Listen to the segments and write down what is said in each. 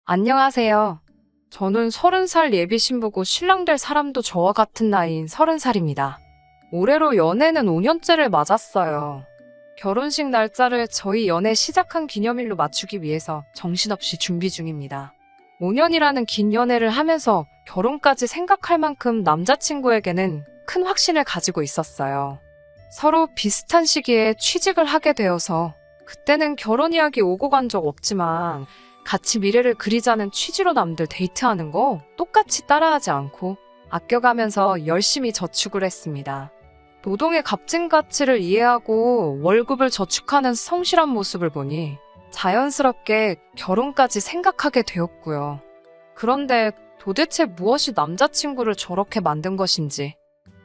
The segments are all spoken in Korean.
안녕하세요. 저는 30살 예비 신부고 신랑 될 사람도 저와 같은 나이인 30살입니다. 올해로 연애는 5년째를 맞았어요. 결혼식 날짜를 저희 연애 시작한 기념일로 맞추기 위해서 정신없이 준비 중입니다. 5년이라는 긴 연애를 하면서 결혼까지 생각할 만큼 남자친구에게는 큰 확신을 가지고 있었어요. 서로 비슷한 시기에 취직을 하게 되어서 그때는 결혼 이야기 오고 간 적 없지만 같이 미래를 그리자는 취지로 남들 데이트하는 거 똑같이 따라하지 않고 아껴가면서 열심히 저축을 했습니다. 노동의 값진 가치를 이해하고 월급을 저축하는 성실한 모습을 보니 자연스럽게 결혼까지 생각하게 되었고요. 그런데 도대체 무엇이 남자친구를 저렇게 만든 것인지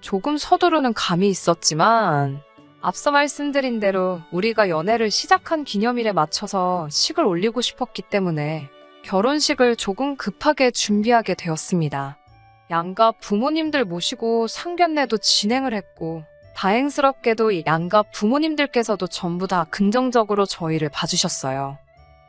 조금 서두르는 감이 있었지만 앞서 말씀드린 대로 우리가 연애를 시작한 기념일에 맞춰서 식을 올리고 싶었기 때문에 결혼식을 조금 급하게 준비하게 되었습니다. 양가 부모님들 모시고 상견례도 진행을 했고 다행스럽게도 양가 부모님들께서도 전부 다 긍정적으로 저희를 봐주셨어요.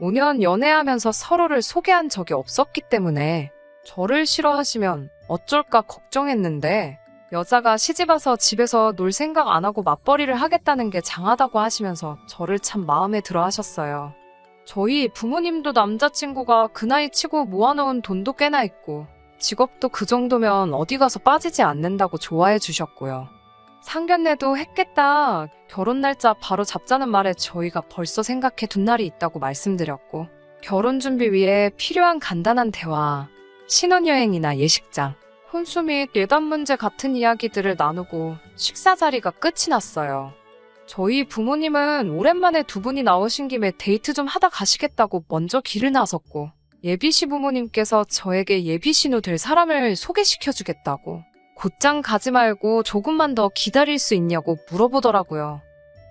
5년 연애하면서 서로를 소개한 적이 없었기 때문에 저를 싫어하시면 어쩔까 걱정했는데 여자가 시집와서 집에서 놀 생각 안 하고 맞벌이를 하겠다는 게 장하다고 하시면서 저를 참 마음에 들어 하셨어요. 저희 부모님도 남자친구가 그 나이 치고 모아놓은 돈도 꽤나 있고 직업도 그 정도면 어디 가서 빠지지 않는다고 좋아해 주셨고요. 상견례도 했겠다. 결혼 날짜 바로 잡자는 말에 저희가 벌써 생각해 둔 날이 있다고 말씀드렸고 결혼 준비 위해 필요한 간단한 대화, 신혼여행이나 예식장, 혼수 및 예단 문제 같은 이야기들을 나누고 식사 자리가 끝이 났어요. 저희 부모님은 오랜만에 두 분이 나오신 김에 데이트 좀 하다 가시겠다고 먼저 길을 나섰고 예비 시부모님께서 저에게 예비 신우 될 사람을 소개시켜주겠다고 곧장 가지 말고 조금만 더 기다릴 수 있냐고 물어보더라고요.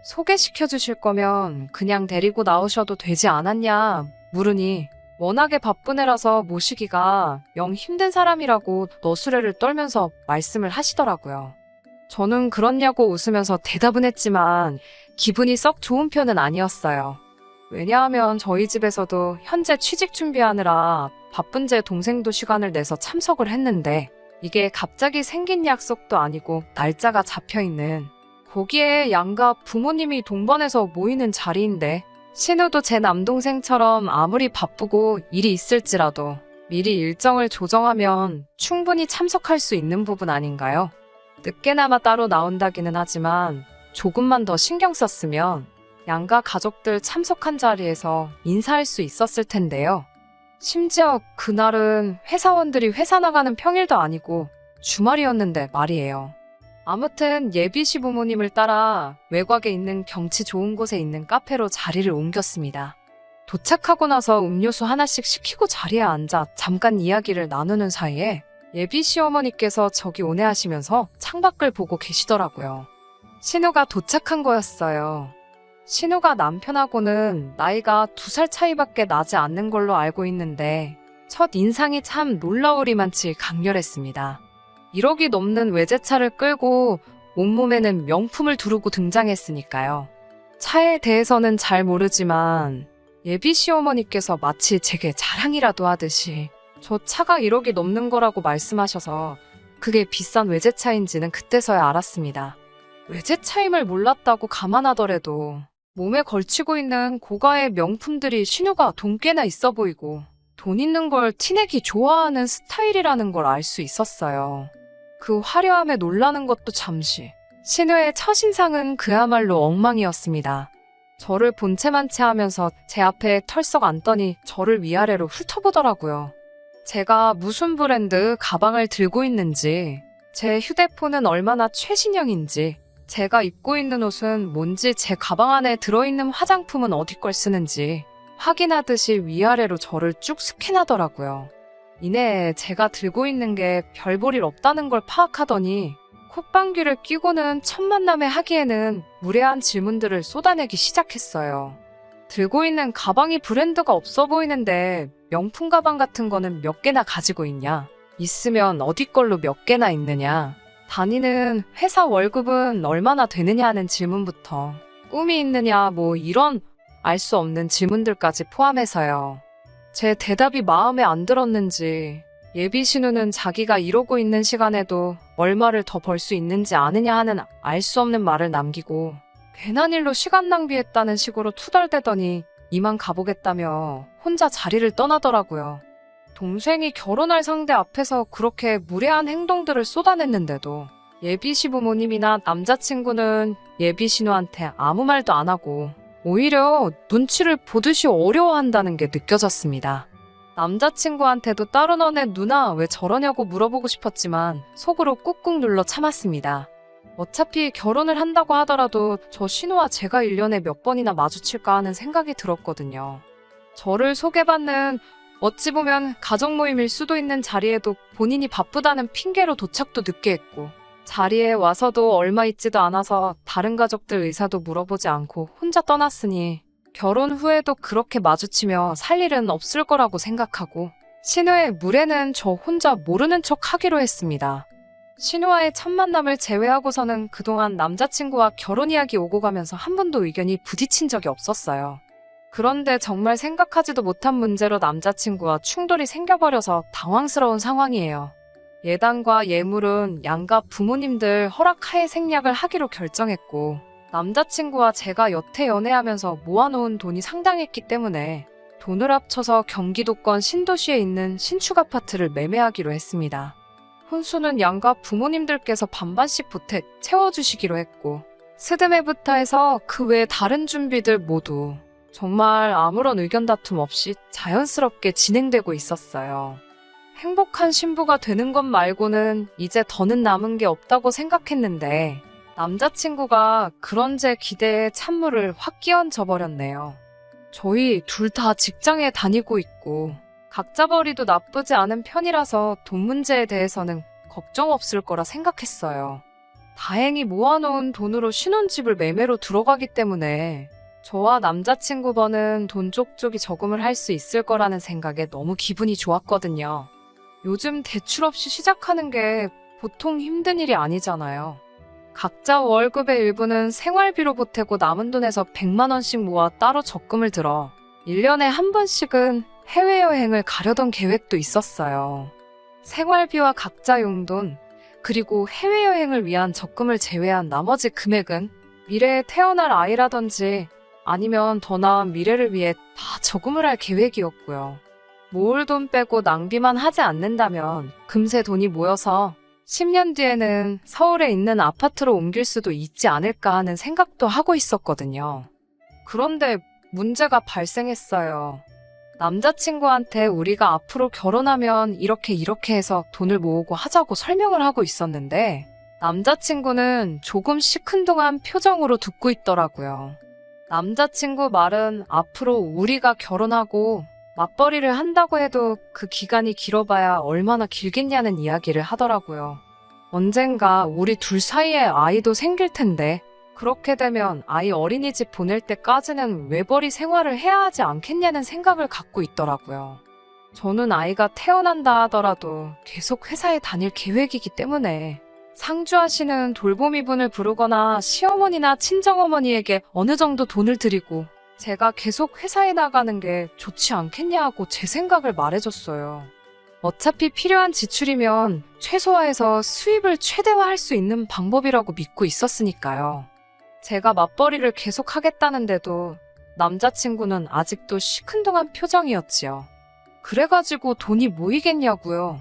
소개시켜주실 거면 그냥 데리고 나오셔도 되지 않았냐 물으니 워낙에 바쁜 애라서 모시기가 영 힘든 사람이라고 너스레를 떨면서 말씀을 하시더라고요. 저는 그렇냐고 웃으면서 대답은 했지만 기분이 썩 좋은 편은 아니었어요. 왜냐하면 저희 집에서도 현재 취직 준비하느라 바쁜 제 동생도 시간을 내서 참석을 했는데 이게 갑자기 생긴 약속도 아니고 날짜가 잡혀있는 거기에 양가 부모님이 동반해서 모이는 자리인데 신우도 제 남동생처럼 아무리 바쁘고 일이 있을지라도 미리 일정을 조정하면 충분히 참석할 수 있는 부분 아닌가요? 늦게나마 따로 나온다기는 하지만 조금만 더 신경 썼으면 양가 가족들 참석한 자리에서 인사할 수 있었을 텐데요. 심지어 그날은 회사원들이 회사 나가는 평일도 아니고 주말이었는데 말이에요. 아무튼 예비 시부모님을 따라 외곽에 있는 경치 좋은 곳에 있는 카페로 자리를 옮겼습니다. 도착하고 나서 음료수 하나씩 시키고 자리에 앉아 잠깐 이야기를 나누는 사이에 예비 시어머니께서 저기 오네 하시면서 창밖을 보고 계시더라고요. 신우가 도착한 거였어요. 신우가 남편하고는 나이가 2살 차이밖에 나지 않는 걸로 알고 있는데 첫 인상이 참 놀라우리만치 강렬했습니다. 1억이 넘는 외제차를 끌고 온몸에는 명품을 두르고 등장했으니까요. 차에 대해서는 잘 모르지만 예비 시어머니께서 마치 제게 자랑이라도 하듯이 저 차가 1억이 넘는 거라고 말씀하셔서 그게 비싼 외제차인지는 그때서야 알았습니다. 외제차임을 몰랐다고 감안하더라도 몸에 걸치고 있는 고가의 명품들이 신우가 돈 꽤나 있어 보이고 돈 있는 걸 티내기 좋아하는 스타일이라는 걸 알 수 있었어요. 그 화려함에 놀라는 것도 잠시. 신우의 첫인상은 그야말로 엉망이었습니다. 저를 본체만치 하면서 제 앞에 털썩 앉더니 저를 위아래로 훑어보더라고요. 제가 무슨 브랜드 가방을 들고 있는지, 제 휴대폰은 얼마나 최신형인지, 제가 입고 있는 옷은 뭔지, 제 가방 안에 들어있는 화장품은 어디 걸 쓰는지 확인하듯이 위아래로 저를 쭉 스캔하더라고요. 이내 제가 들고 있는 게 별 볼 일 없다는 걸 파악하더니 콧방귀를 뀌고는 첫 만남에 하기에는 무례한 질문들을 쏟아내기 시작했어요. 들고 있는 가방이 브랜드가 없어 보이는데 명품 가방 같은 거는 몇 개나 가지고 있냐? 있으면 어디 걸로 몇 개나 있느냐? 다니는 회사 월급은 얼마나 되느냐 하는 질문부터 꿈이 있느냐 뭐 이런 알 수 없는 질문들까지 포함해서요. 제 대답이 마음에 안 들었는지 예비 신우는 자기가 이러고 있는 시간에도 얼마를 더 벌 수 있는지 아느냐 하는 알 수 없는 말을 남기고 괜한 일로 시간 낭비했다는 식으로 투덜대더니 이만 가보겠다며 혼자 자리를 떠나더라고요. 동생이 결혼할 상대 앞에서 그렇게 무례한 행동들을 쏟아냈는데도 예비 시부모님이나 남자친구는 예비 신우한테 아무 말도 안 하고 오히려 눈치를 보듯이 어려워한다는 게 느껴졌습니다. 남자친구한테도 따로 너네 누나 왜 저러냐고 물어보고 싶었지만 속으로 꾹꾹 눌러 참았습니다. 어차피 결혼을 한다고 하더라도 저 신우와 제가 1년에 몇 번이나 마주칠까 하는 생각이 들었거든요. 저를 소개받는 어찌 보면 가족 모임일 수도 있는 자리에도 본인이 바쁘다는 핑계로 도착도 늦게 했고 자리에 와서도 얼마 있지도 않아서 다른 가족들 의사도 물어보지 않고 혼자 떠났으니 결혼 후에도 그렇게 마주치며 살 일은 없을 거라고 생각하고 신우의 물에는 저 혼자 모르는 척 하기로 했습니다. 신우와의 첫 만남을 제외하고서는 그동안 남자친구와 결혼 이야기 오고 가면서 한 번도 의견이 부딪힌 적이 없었어요. 그런데 정말 생각하지도 못한 문제로 남자친구와 충돌이 생겨버려서 당황스러운 상황이에요. 예단과 예물은 양가 부모님들 허락하에 생략을 하기로 결정했고 남자친구와 제가 여태 연애하면서 모아놓은 돈이 상당했기 때문에 돈을 합쳐서 경기도권 신도시에 있는 신축 아파트를 매매하기로 했습니다. 혼수는 양가 부모님들께서 반반씩 보태 채워주시기로 했고 스드메부터 해서 그 외 다른 준비들 모두 정말 아무런 의견 다툼 없이 자연스럽게 진행되고 있었어요. 행복한 신부가 되는 것 말고는 이제 더는 남은 게 없다고 생각했는데 남자친구가 그런 제 기대에 찬물을 확 끼얹어 버렸네요. 저희 둘 다 직장에 다니고 있고 각자 벌이도 나쁘지 않은 편이라서 돈 문제에 대해서는 걱정 없을 거라 생각했어요. 다행히 모아놓은 돈으로 신혼집을 매매로 들어가기 때문에 저와 남자친구 버는 돈 쪽쪽이 저금을 할 수 있을 거라는 생각에 너무 기분이 좋았거든요. 요즘 대출 없이 시작하는 게 보통 힘든 일이 아니잖아요. 각자 월급의 일부는 생활비로 보태고 남은 돈에서 100만 원씩 모아 따로 적금을 들어 1년에 한 번씩은 해외여행을 가려던 계획도 있었어요. 생활비와 각자 용돈, 그리고 해외여행을 위한 적금을 제외한 나머지 금액은 미래에 태어날 아이라든지 아니면 더 나은 미래를 위해 다 저금을 할 계획이었고요. 모을 돈 빼고 낭비만 하지 않는다면 금세 돈이 모여서 10년 뒤에는 서울에 있는 아파트로 옮길 수도 있지 않을까 하는 생각도 하고 있었거든요. 그런데 문제가 발생했어요. 남자친구한테 우리가 앞으로 결혼하면 이렇게 해서 돈을 모으고 하자고 설명을 하고 있었는데 남자친구는 조금 시큰둥한 표정으로 듣고 있더라고요. 남자친구 말은 앞으로 우리가 결혼하고 맞벌이를 한다고 해도 그 기간이 길어봐야 얼마나 길겠냐는 이야기를 하더라고요. 언젠가 우리 둘 사이에 아이도 생길 텐데 그렇게 되면 아이 어린이집 보낼 때까지는 외벌이 생활을 해야 하지 않겠냐는 생각을 갖고 있더라고요. 저는 아이가 태어난다 하더라도 계속 회사에 다닐 계획이기 때문에 상주하시는 돌보미분을 부르거나 시어머니나 친정어머니에게 어느 정도 돈을 드리고 제가 계속 회사에 나가는 게 좋지 않겠냐고 제 생각을 말해줬어요. 어차피 필요한 지출이면 최소화해서 수입을 최대화할 수 있는 방법이라고 믿고 있었으니까요. 제가 맞벌이를 계속 하겠다는데도 남자친구는 아직도 시큰둥한 표정이었지요. 그래가지고 돈이 모이겠냐고요.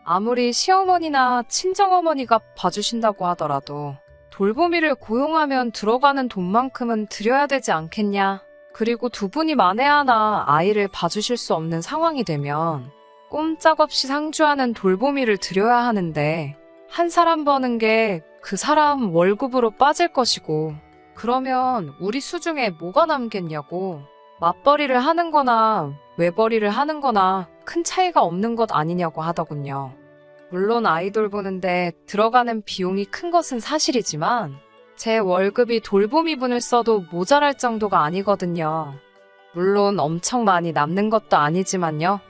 아무리 시어머니나 친정어머니가 봐주신다고 하더라도 돌보미를 고용하면 들어가는 돈만큼은 드려야 되지 않겠냐. 그리고 두 분이 만에 하나 아이를 봐주실 수 없는 상황이 되면 꼼짝없이 상주하는 돌보미를 드려야 하는데 한 사람 버는 게 그 사람 월급으로 빠질 것이고 그러면 우리 수중에 뭐가 남겠냐고. 맞벌이를 하는 거나 외벌이를 하는 거나 큰 차이가 없는 것 아니냐고 하더군요. 물론 아이돌 보는데 들어가는 비용이 큰 것은 사실이지만 제 월급이 돌보미분을 써도 모자랄 정도가 아니거든요. 물론 엄청 많이 남는 것도 아니지만요.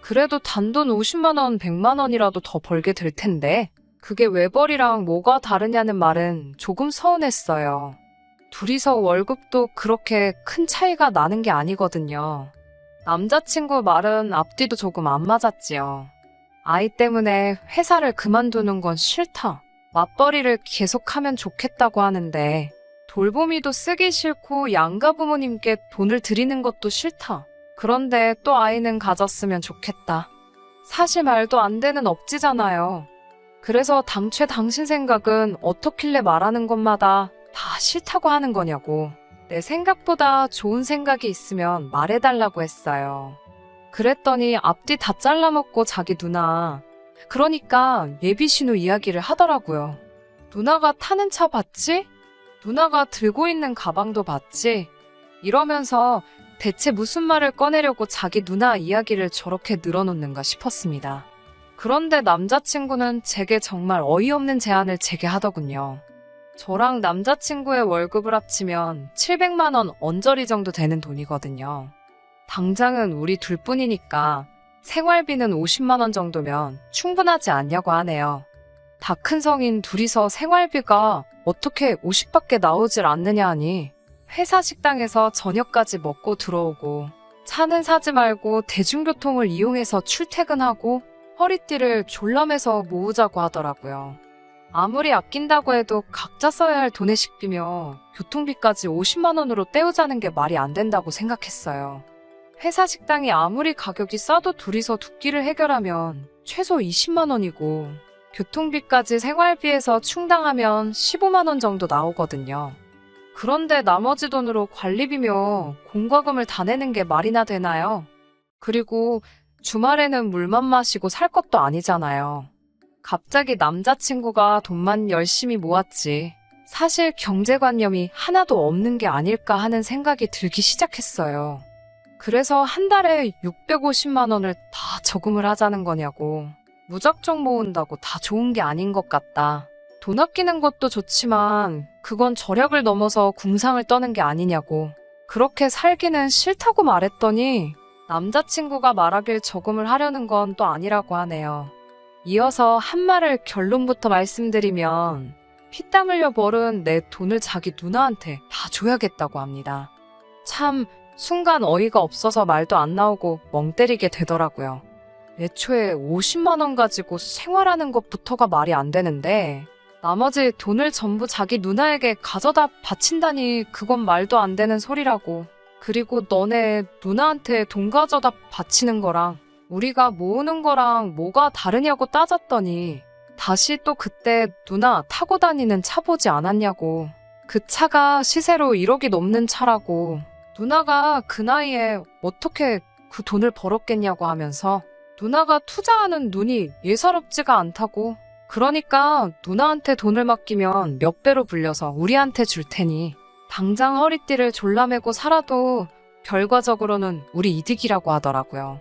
그래도 단돈 50만 원, 100만 원이라도 더 벌게 될 텐데 그게 외벌이랑 뭐가 다르냐는 말은 조금 서운했어요. 둘이서 월급도 그렇게 큰 차이가 나는 게 아니거든요. 남자친구 말은 앞뒤도 조금 안 맞았지요. 아이 때문에 회사를 그만두는 건 싫다. 맞벌이를 계속하면 좋겠다고 하는데 돌보미도 쓰기 싫고 양가 부모님께 돈을 드리는 것도 싫다. 그런데 또 아이는 가졌으면 좋겠다. 사실 말도 안 되는 억지잖아요. 그래서 당최 당신 생각은 어떻길래 말하는 것마다 다 싫다고 하는 거냐고. 내 생각보다 좋은 생각이 있으면 말해달라고 했어요. 그랬더니 앞뒤 다 잘라먹고 자기 누나, 그러니까 예비신우 이야기를 하더라고요. 누나가 타는 차 봤지? 누나가 들고 있는 가방도 봤지? 이러면서 대체 무슨 말을 꺼내려고 자기 누나 이야기를 저렇게 늘어놓는가 싶었습니다. 그런데 남자친구는 제게 정말 어이없는 제안을 제게 하더군요. 저랑 남자친구의 월급을 합치면 700만 원 언저리 정도 되는 돈이거든요. 당장은 우리 둘뿐이니까 생활비는 50만 원 정도면 충분하지 않냐고 하네요. 다 큰 성인 둘이서 생활비가 어떻게 50밖에 나오질 않느냐 하니 회사 식당에서 저녁까지 먹고 들어오고 차는 사지 말고 대중교통을 이용해서 출퇴근하고 허리띠를 졸라매서 모으자고 하더라고요. 아무리 아낀다고 해도 각자 써야 할 돈의 식비며 교통비까지 50만 원으로 때우자는 게 말이 안 된다고 생각했어요. 회사 식당이 아무리 가격이 싸도 둘이서 두 끼를 해결하면 최소 20만 원이고 교통비까지 생활비에서 충당하면 15만 원 정도 나오거든요. 그런데 나머지 돈으로 관리비며 공과금을 다 내는 게 말이나 되나요? 그리고 주말에는 물만 마시고 살 것도 아니잖아요. 갑자기 남자친구가 돈만 열심히 모았지 사실 경제관념이 하나도 없는 게 아닐까 하는 생각이 들기 시작했어요. 그래서 한 달에 650만 원을 다 저금을 하자는 거냐고. 무작정 모은다고 다 좋은 게 아닌 것 같다. 돈 아끼는 것도 좋지만 그건 절약을 넘어서 궁상을 떠는 게 아니냐고. 그렇게 살기는 싫다고 말했더니 남자친구가 말하길 저금을 하려는 건 또 아니라고 하네요. 이어서 한 말을 결론부터 말씀드리면 피땀 흘려 벌은 내 돈을 자기 누나한테 다 줘야겠다고 합니다. 참 순간 어이가 없어서 말도 안 나오고 멍 때리게 되더라고요. 애초에 50만 원 가지고 생활하는 것부터가 말이 안 되는데 나머지 돈을 전부 자기 누나에게 가져다 바친다니 그건 말도 안 되는 소리라고. 그리고 너네 누나한테 돈 가져다 바치는 거랑 우리가 모으는 거랑 뭐가 다르냐고 따졌더니 다시 또 그때 누나 타고 다니는 차 보지 않았냐고. 그 차가 시세로 1억이 넘는 차라고. 누나가 그 나이에 어떻게 그 돈을 벌었겠냐고 하면서 누나가 투자하는 눈이 예사롭지가 않다고. 그러니까 누나한테 돈을 맡기면 몇 배로 불려서 우리한테 줄 테니 당장 허리띠를 졸라매고 살아도 결과적으로는 우리 이득이라고 하더라고요.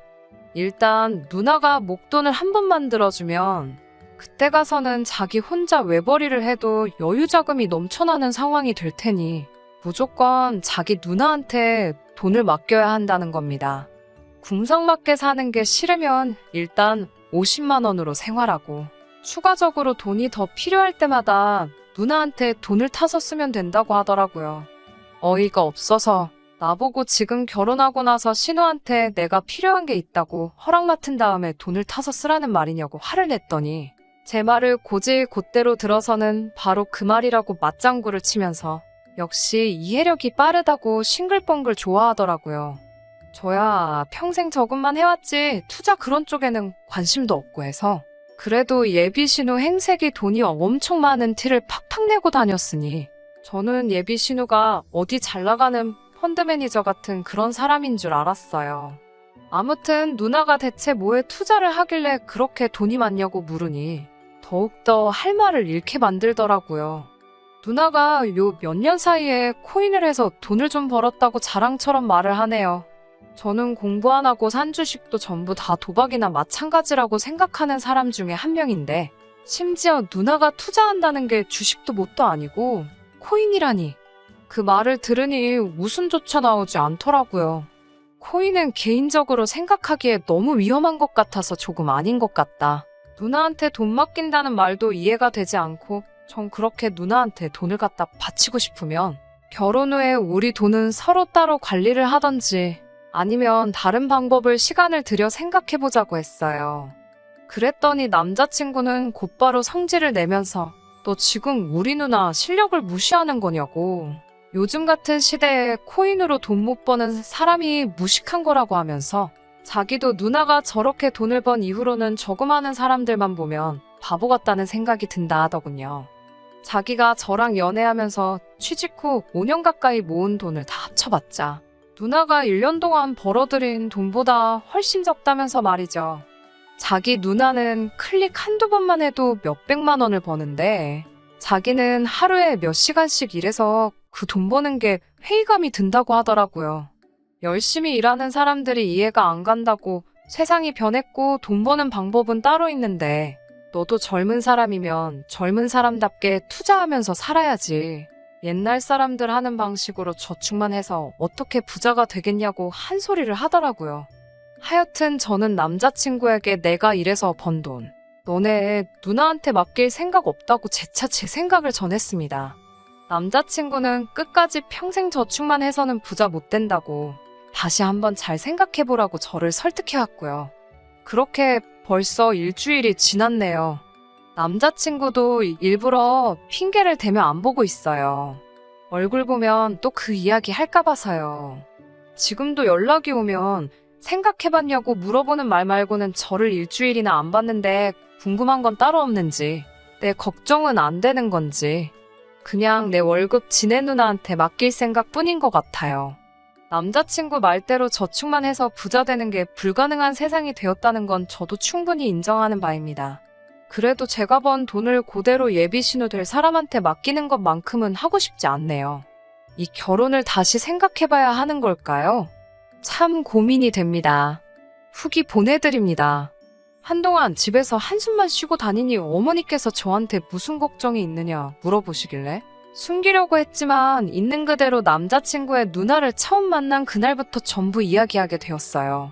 일단 누나가 목돈을 한 번만 들어주면 그때 가서는 자기 혼자 외벌이를 해도 여유자금이 넘쳐나는 상황이 될 테니 무조건 자기 누나한테 돈을 맡겨야 한다는 겁니다. 궁상맞게 사는 게 싫으면 일단 50만 원으로 생활하고 추가적으로 돈이 더 필요할 때마다 누나한테 돈을 타서 쓰면 된다고 하더라고요. 어이가 없어서 나보고 지금 결혼하고 나서 신우한테 내가 필요한 게 있다고 허락 맡은 다음에 돈을 타서 쓰라는 말이냐고 화를 냈더니 제 말을 곧대로 들어서는 바로 그 말이라고 맞장구를 치면서 역시 이해력이 빠르다고 싱글벙글 좋아하더라고요. 저야 평생 저금만 해왔지 투자 그런 쪽에는 관심도 없고 해서 그래도 예비신우 행색이 돈이 엄청 많은 티를 팍팍 내고 다녔으니 저는 예비신우가 어디 잘나가는 펀드 매니저 같은 그런 사람인 줄 알았어요. 아무튼 누나가 대체 뭐에 투자를 하길래 그렇게 돈이 많냐고 물으니 더욱더 할 말을 잃게 만들더라고요. 누나가 요 몇 년 사이에 코인을 해서 돈을 좀 벌었다고 자랑처럼 말을 하네요. 저는 공부 안 하고 산 주식도 전부 다 도박이나 마찬가지라고 생각하는 사람 중에 한 명인데 심지어 누나가 투자한다는 게 주식도 뭣도 아니고 코인이라니. 그 말을 들으니 웃음조차 나오지 않더라고요. 코인은 개인적으로 생각하기에 너무 위험한 것 같아서 조금 아닌 것 같다. 누나한테 돈 맡긴다는 말도 이해가 되지 않고 전 그렇게 누나한테 돈을 갖다 바치고 싶으면 결혼 후에 우리 돈은 서로 따로 관리를 하던지 아니면 다른 방법을 시간을 들여 생각해보자고 했어요. 그랬더니 남자친구는 곧바로 성질을 내면서 너 지금 우리 누나 실력을 무시하는 거냐고. 요즘 같은 시대에 코인으로 돈 못 버는 사람이 무식한 거라고 하면서 자기도 누나가 저렇게 돈을 번 이후로는 저금하는 사람들만 보면 바보 같다는 생각이 든다 하더군요. 자기가 저랑 연애하면서 취직 후 5년 가까이 모은 돈을 다 합쳐봤자 누나가 1년 동안 벌어들인 돈보다 훨씬 적다면서 말이죠. 자기 누나는 클릭 한두 번만 해도 몇백만 원을 버는데 자기는 하루에 몇 시간씩 일해서 그 돈 버는 게 회의감이 든다고 하더라고요. 열심히 일하는 사람들이 이해가 안 간다고 세상이 변했고 돈 버는 방법은 따로 있는데 너도 젊은 사람이면 젊은 사람답게 투자하면서 살아야지. 옛날 사람들 하는 방식으로 저축만 해서 어떻게 부자가 되겠냐고 한 소리를 하더라고요. 하여튼 저는 남자친구에게 내가 일해서 번 돈, 너네 누나한테 맡길 생각 없다고 재차 제 생각을 전했습니다. 남자친구는 끝까지 평생 저축만 해서는 부자 못 된다고 다시 한번 잘 생각해보라고 저를 설득해왔고요. 그렇게 벌써 일주일이 지났네요. 남자친구도 일부러 핑계를 대며 안 보고 있어요. 얼굴 보면 또 그 이야기 할까 봐서요. 지금도 연락이 오면 생각해봤냐고 물어보는 말 말고는 저를 일주일이나 안 봤는데 궁금한 건 따로 없는지, 내 걱정은 안 되는 건지, 그냥 내 월급 지네 누나한테 맡길 생각뿐인 것 같아요. 남자친구 말대로 저축만 해서 부자 되는 게 불가능한 세상이 되었다는 건 저도 충분히 인정하는 바입니다. 그래도 제가 번 돈을 그대로 예비 신우 될 사람한테 맡기는 것만큼은 하고 싶지 않네요. 이 결혼을 다시 생각해봐야 하는 걸까요? 참 고민이 됩니다. 후기 보내드립니다. 한동안 집에서 한숨만 쉬고 다니니 어머니께서 저한테 무슨 걱정이 있느냐 물어보시길래 숨기려고 했지만 있는 그대로 남자친구의 누나를 처음 만난 그날부터 전부 이야기하게 되었어요.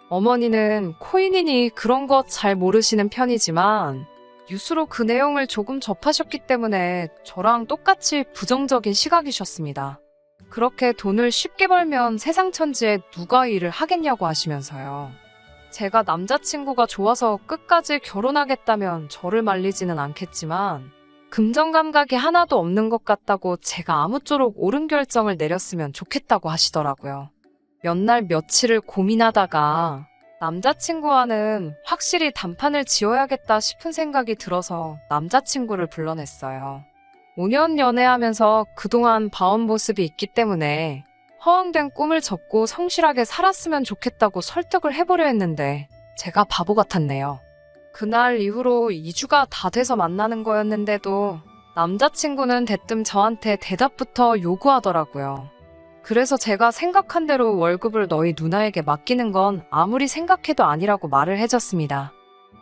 어머니는 코인이니 그런 것 잘 모르시는 편이지만 뉴스로 그 내용을 조금 접하셨기 때문에 저랑 똑같이 부정적인 시각이셨습니다. 그렇게 돈을 쉽게 벌면 세상 천지에 누가 일을 하겠냐고 하시면서요. 제가 남자친구가 좋아서 끝까지 결혼하겠다면 저를 말리지는 않겠지만 금전 감각이 하나도 없는 것 같다고 제가 아무쪼록 옳은 결정을 내렸으면 좋겠다고 하시더라고요. 몇 날 며칠을 고민하다가 남자친구와는 확실히 단판을 지어야겠다 싶은 생각이 들어서 남자친구를 불러냈어요. 5년 연애하면서 그동안 봐온 모습이 있기 때문에 허황된 꿈을 접고 성실하게 살았으면 좋겠다고 설득을 해보려 했는데 제가 바보 같았네요. 그날 이후로 2주가 다 돼서 만나는 거였는데도 남자친구는 대뜸 저한테 대답부터 요구하더라고요. 그래서 제가 생각한 대로 월급을 너희 누나에게 맡기는 건 아무리 생각해도 아니라고 말을 해줬습니다.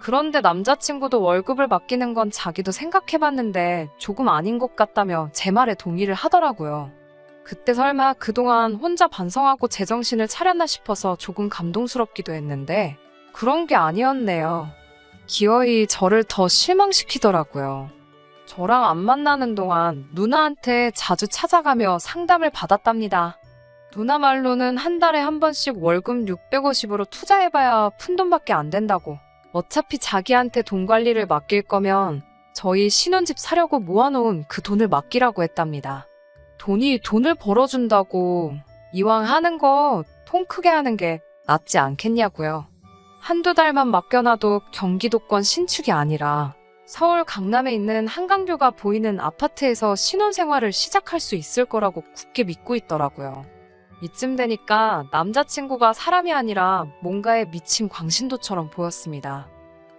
그런데 남자친구도 월급을 맡기는 건 자기도 생각해봤는데 조금 아닌 것 같다며 제 말에 동의를 하더라고요. 그때 설마 그동안 혼자 반성하고 제정신을 차렸나 싶어서 조금 감동스럽기도 했는데 그런 게 아니었네요. 기어이 저를 더 실망시키더라고요. 저랑 안 만나는 동안 누나한테 자주 찾아가며 상담을 받았답니다. 누나 말로는 한 달에 한 번씩 월급 650으로 투자해봐야 푼돈밖에 안 된다고. 어차피 자기한테 돈 관리를 맡길 거면 저희 신혼집 사려고 모아놓은 그 돈을 맡기라고 했답니다. 돈이 돈을 벌어준다고 이왕 하는 거 통 크게 하는 게 낫지 않겠냐고요. 한두 달만 맡겨놔도 경기도권 신축이 아니라 서울 강남에 있는 한강뷰가 보이는 아파트에서 신혼생활을 시작할 수 있을 거라고 굳게 믿고 있더라고요. 이쯤 되니까 남자친구가 사람이 아니라 뭔가에 미친 광신도처럼 보였습니다.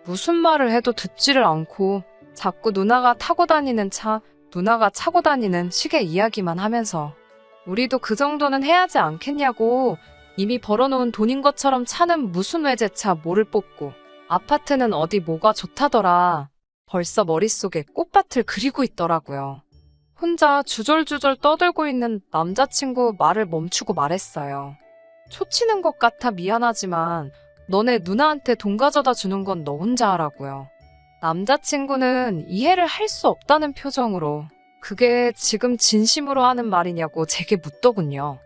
무슨 말을 해도 듣지를 않고 자꾸 누나가 타고 다니는 차, 누나가 차고 다니는 시계 이야기만 하면서 우리도 그 정도는 해야지 않겠냐고 이미 벌어놓은 돈인 것처럼 차는 무슨 외제차 뭐를 뽑고 아파트는 어디 뭐가 좋다더라. 벌써 머릿속에 꽃밭을 그리고 있더라고요. 혼자 주절주절 떠들고 있는 남자친구 말을 멈추고 말했어요. 초치는 것 같아 미안하지만 너네 누나한테 돈 가져다 주는 건 너 혼자 하라고요. 남자친구는 이해를 할 수 없다는 표정으로 그게 지금 진심으로 하는 말이냐고 제게 묻더군요.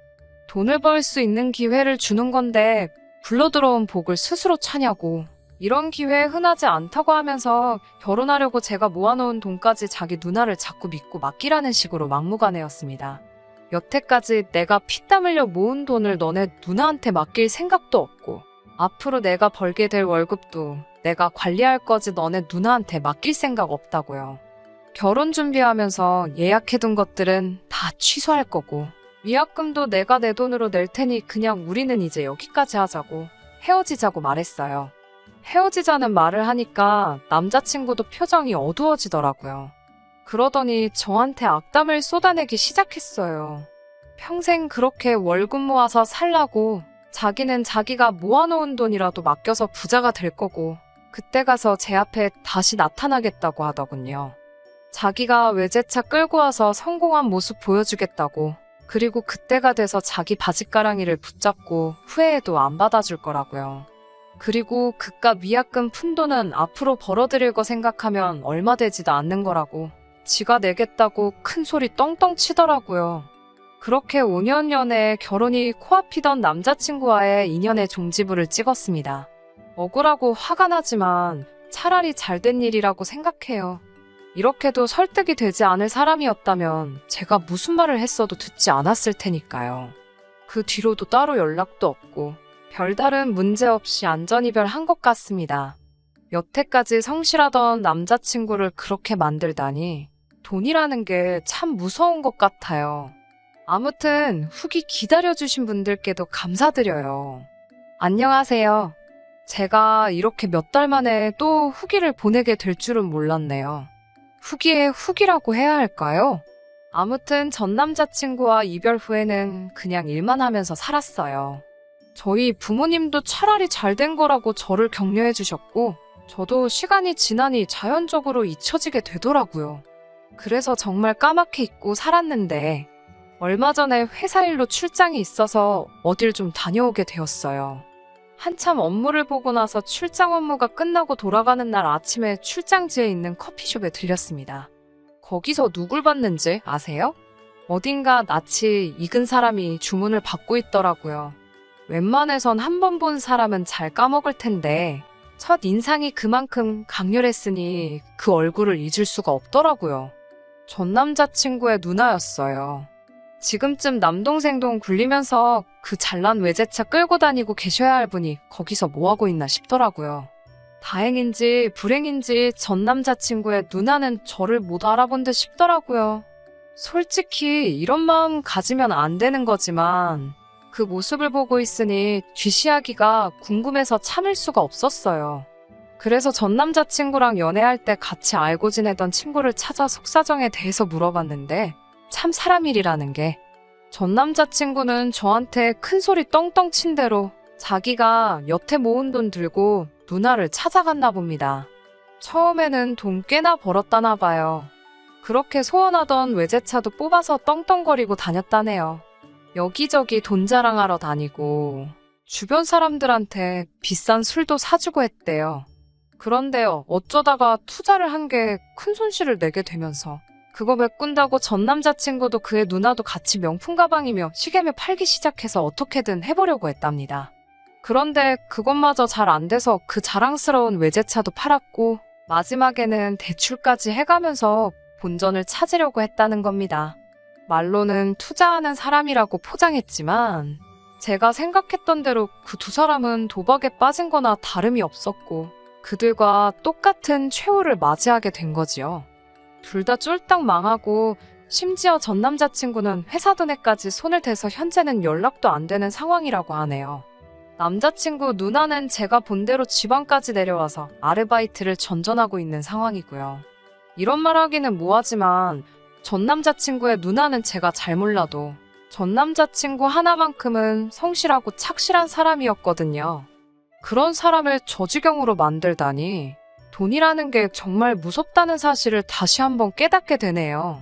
돈을 벌 수 있는 기회를 주는 건데 굴러들어온 복을 스스로 차냐고. 이런 기회 흔하지 않다고 하면서 결혼하려고 제가 모아놓은 돈까지 자기 누나를 자꾸 믿고 맡기라는 식으로 막무가내였습니다. 여태까지 내가 피땀 흘려 모은 돈을 너네 누나한테 맡길 생각도 없고 앞으로 내가 벌게 될 월급도 내가 관리할 거지 너네 누나한테 맡길 생각 없다고요. 결혼 준비하면서 예약해둔 것들은 다 취소할 거고 위약금도 내가 내 돈으로 낼 테니 그냥 우리는 이제 여기까지 하자고 헤어지자고 말했어요. 헤어지자는 말을 하니까 남자친구도 표정이 어두워지더라고요. 그러더니 저한테 악담을 쏟아내기 시작했어요. 평생 그렇게 월급 모아서 살라고 자기는 자기가 모아놓은 돈이라도 맡겨서 부자가 될 거고 그때 가서 제 앞에 다시 나타나겠다고 하더군요. 자기가 외제차 끌고 와서 성공한 모습 보여주겠다고 그리고 그때가 돼서 자기 바짓가랑이를 붙잡고 후회해도 안 받아줄 거라고요. 그리고 그깟 위약금 푼돈은 앞으로 벌어들일 거 생각하면 얼마 되지도 않는 거라고 지가 내겠다고 큰 소리 떵떵 치더라고요. 그렇게 5년 연애 결혼이 코앞이던 남자친구와의 인연의 종지부를 찍었습니다. 억울하고 화가 나지만 차라리 잘된 일이라고 생각해요. 이렇게도 설득이 되지 않을 사람이었다면 제가 무슨 말을 했어도 듣지 않았을 테니까요. 그 뒤로도 따로 연락도 없고 별다른 문제 없이 안전이별한 것 같습니다. 여태까지 성실하던 남자친구를 그렇게 만들다니 돈이라는 게 참 무서운 것 같아요. 아무튼 후기 기다려주신 분들께도 감사드려요. 안녕하세요. 제가 이렇게 몇 달 만에 또 후기를 보내게 될 줄은 몰랐네요. 후기에 후기라고 해야 할까요? 아무튼 전 남자친구와 이별 후에는 그냥 일만 하면서 살았어요. 저희 부모님도 차라리 잘된 거라고 저를 격려해 주셨고 저도 시간이 지나니 자연적으로 잊혀지게 되더라고요. 그래서 정말 까맣게 잊고 살았는데 얼마 전에 회사 일로 출장이 있어서 어딜 좀 다녀오게 되었어요. 한참 업무를 보고 나서 출장 업무가 끝나고 돌아가는 날 아침에 출장지에 있는 커피숍에 들렸습니다. 거기서 누굴 봤는지 아세요? 어딘가 낯이 익은 사람이 주문을 받고 있더라고요. 웬만해선 한 번 본 사람은 잘 까먹을 텐데 첫 인상이 그만큼 강렬했으니 그 얼굴을 잊을 수가 없더라고요. 전 남자친구의 누나였어요. 지금쯤 남동생 돈 굴리면서 그 잘난 외제차 끌고 다니고 계셔야 할 분이 거기서 뭐하고 있나 싶더라고요. 다행인지 불행인지 전 남자친구의 누나는 저를 못 알아본 듯 싶더라고요. 솔직히 이런 마음 가지면 안 되는 거지만 그 모습을 보고 있으니 뒤시하기가 궁금해서 참을 수가 없었어요. 그래서 전 남자친구랑 연애할 때 같이 알고 지내던 친구를 찾아 속사정에 대해서 물어봤는데 참 사람 일이라는 게 전 남자친구는 저한테 큰 소리 떵떵 친 대로 자기가 여태 모은 돈 들고 누나를 찾아갔나 봅니다. 처음에는 돈 꽤나 벌었다나 봐요. 그렇게 소원하던 외제차도 뽑아서 떵떵거리고 다녔다네요. 여기저기 돈 자랑하러 다니고 주변 사람들한테 비싼 술도 사주고 했대요. 그런데요, 어쩌다가 투자를 한 게 큰 손실을 내게 되면서 그거 메꾼다고 전 남자친구도 그의 누나도 같이 명품 가방이며 시계며 팔기 시작해서 어떻게든 해보려고 했답니다. 그런데 그것마저 잘 안 돼서 그 자랑스러운 외제차도 팔았고 마지막에는 대출까지 해가면서 본전을 찾으려고 했다는 겁니다. 말로는 투자하는 사람이라고 포장했지만 제가 생각했던 대로 그 두 사람은 도박에 빠진 거나 다름이 없었고 그들과 똑같은 최후를 맞이하게 된 거지요. 둘 다 쫄딱 망하고 심지어 전 남자친구는 회사 돈에까지 손을 대서 현재는 연락도 안 되는 상황이라고 하네요. 남자친구 누나는 제가 본 대로 지방까지 내려와서 아르바이트를 전전하고 있는 상황이고요. 이런 말 하기는 뭐하지만 전 남자친구의 누나는 제가 잘 몰라도 전 남자친구 하나만큼은 성실하고 착실한 사람이었거든요. 그런 사람을 저지경으로 만들다니 돈이라는 게 정말 무섭다는 사실을 다시 한번 깨닫게 되네요.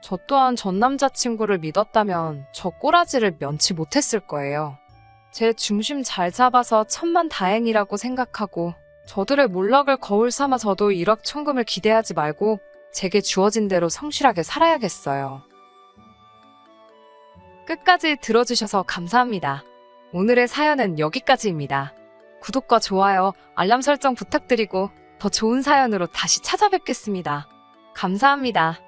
저 또한 전 남자친구를 믿었다면 저 꼬라지를 면치 못했을 거예요. 제 중심 잘 잡아서 천만다행이라고 생각하고 저들의 몰락을 거울 삼아 저도 일확천금을 기대하지 말고 제게 주어진 대로 성실하게 살아야겠어요. 끝까지 들어주셔서 감사합니다. 오늘의 사연은 여기까지입니다. 구독과 좋아요, 알람 설정 부탁드리고 더 좋은 사연으로 다시 찾아뵙겠습니다. 감사합니다.